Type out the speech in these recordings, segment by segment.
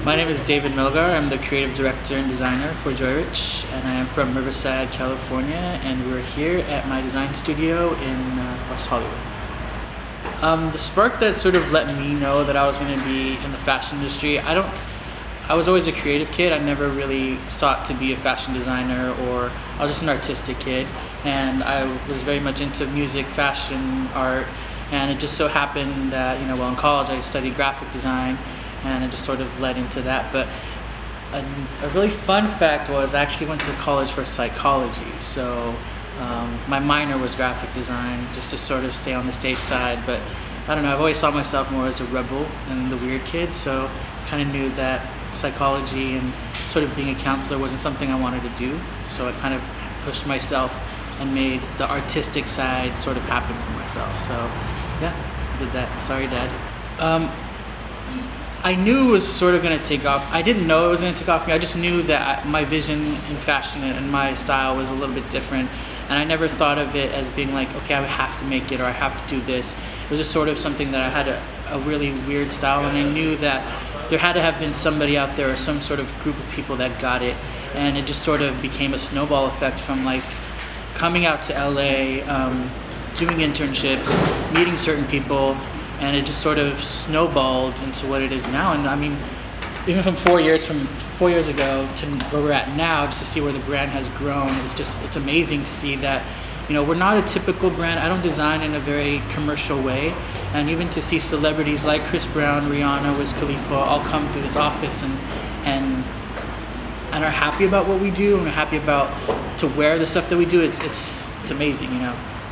My name is David Melgar. I'm the creative director and designer for JOYRICH, and I am from Riverside, California, and we're here at my design studio in West Hollywood. The spark that sort of let me know that I was going to be in the fashion industry, I was always a creative kid. I never really sought to be a fashion designer, or I was just an artistic kid, and I was very much into music, fashion, art, and it just so happened that, while in college I studied graphic design, and it just sort of led into that. But a really fun fact was I actually went to college for psychology. So my minor was graphic design, just to sort of stay on the safe side. But I don't know, I've always saw myself more as a rebel than the weird kid. So I kind of knew that psychology and sort of being a counselor wasn't something I wanted to do. So I kind of pushed myself and made the artistic side sort of happen for myself. So yeah, I did that. Sorry, Dad. I knew it was sort of going to take off. I didn't know it was going to take off. I just knew that my vision in fashion and my style was a little bit different. And I never thought of it as being like, okay, I have to make it or I have to do this. It was just sort of something that I had a really weird style, and I knew that there had to have been somebody out there or some sort of group of people that got it. And it just sort of became a snowball effect from like coming out to LA, doing internships, meeting certain people, and it just sort of snowballed into what it is now. And I mean, even from 4 years ago to where we're at now, just to see where the brand has grown, it's amazing to see that, we're not a typical brand. I don't design in a very commercial way. And even to see celebrities like Chris Brown, Rihanna, Wiz Khalifa all come through this office and are happy about what we do and are happy about to wear the stuff that we do, it's amazing,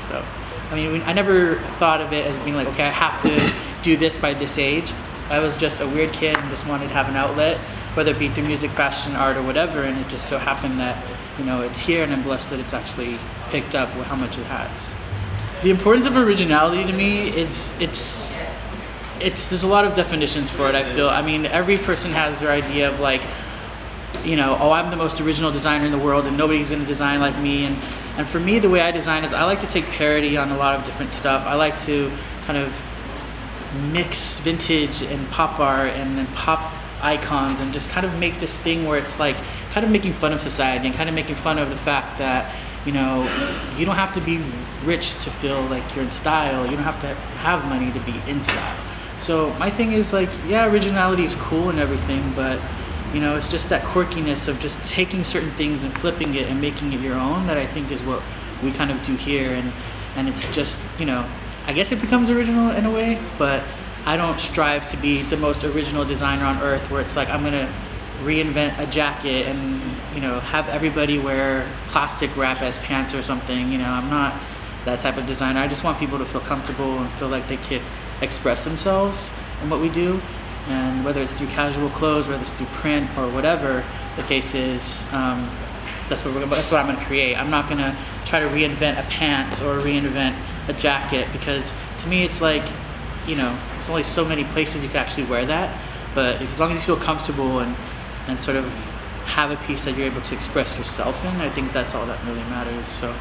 So I mean, I never thought of it as being like, okay, I have to do this by this age. I was just a weird kid and just wanted to have an outlet, whether it be through music, fashion, art, or whatever. And it just so happened that, it's here, and I'm blessed that it's actually picked up with how much it has. The importance of originality to me, there's a lot of definitions for it, I feel. I mean, every person has their idea of like, I'm the most original designer in the world and nobody's going to design like me. And for me, the way I design is I like to take parody on a lot of different stuff. I like to kind of mix vintage and pop art and pop icons and just kind of make this thing where it's like kind of making fun of society and kind of making fun of the fact that, you don't have to be rich to feel like you're in style. You don't have to have money to be in style. So my thing is like, yeah, originality is cool and everything, but it's just that quirkiness of just taking certain things and flipping it and making it your own that I think is what we kind of do here. And it's just, I guess it becomes original in a way, but I don't strive to be the most original designer on earth where it's like I'm going to reinvent a jacket and, have everybody wear plastic wrap as pants or something. I'm not that type of designer. I just want people to feel comfortable and feel like they could express themselves in what we do. And whether it's through casual clothes, whether it's through print or whatever the case is, that's what I'm going to create. I'm not going to try to reinvent a pant or reinvent a jacket, because to me it's like, there's only so many places you can actually wear that. But as long as you feel comfortable and sort of have a piece that you're able to express yourself in, I think that's all that really matters. So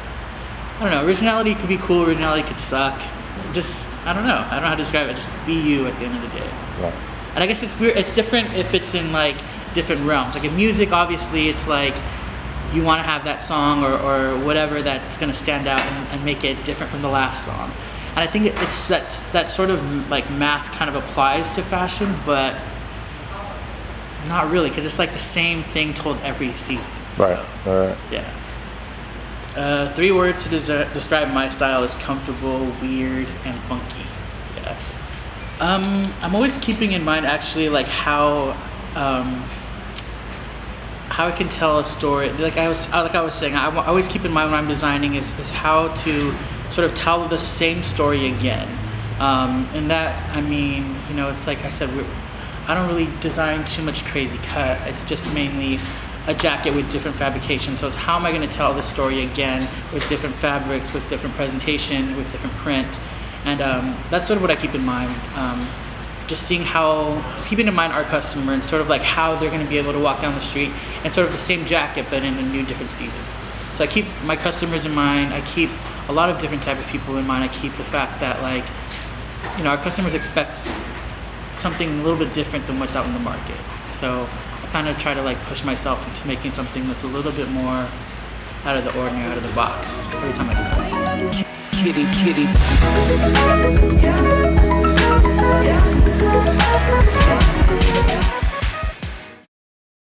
I don't know, originality could be cool, originality could suck. I don't know how to describe it. Just be you at the end of the day. Right. And I guess it's weird. It's different if it's in like different realms. Like in music, obviously, it's like you want to have that song or whatever that's going to stand out and make it different from the last song. And I think it's that sort of like math kind of applies to fashion, but not really, because it's like the same thing told every season. Right. So, right. Yeah. 3 words to describe my style is comfortable, weird, and funky. Yeah. I'm always keeping in mind actually like how I can tell a story. Like I was saying, I always keep in mind when I'm designing is how to sort of tell the same story again. And that, I mean, it's like I said, I don't really design too much crazy cut. It's just mainly a jacket with different fabrication. So it's how am I going to tell the story again with different fabrics, with different presentation, with different print. And that's sort of what I keep in mind. Just keeping in mind our customer and sort of like how they're going to be able to walk down the street and sort of the same jacket but in a new different season. So I keep my customers in mind. I keep a lot of different type of people in mind. I keep the fact that like, our customers expect something a little bit different than what's out in the market. So I kind of try to like push myself into making something that's a little bit more out of the ordinary, out of the box every time I design. Kitty, kitty.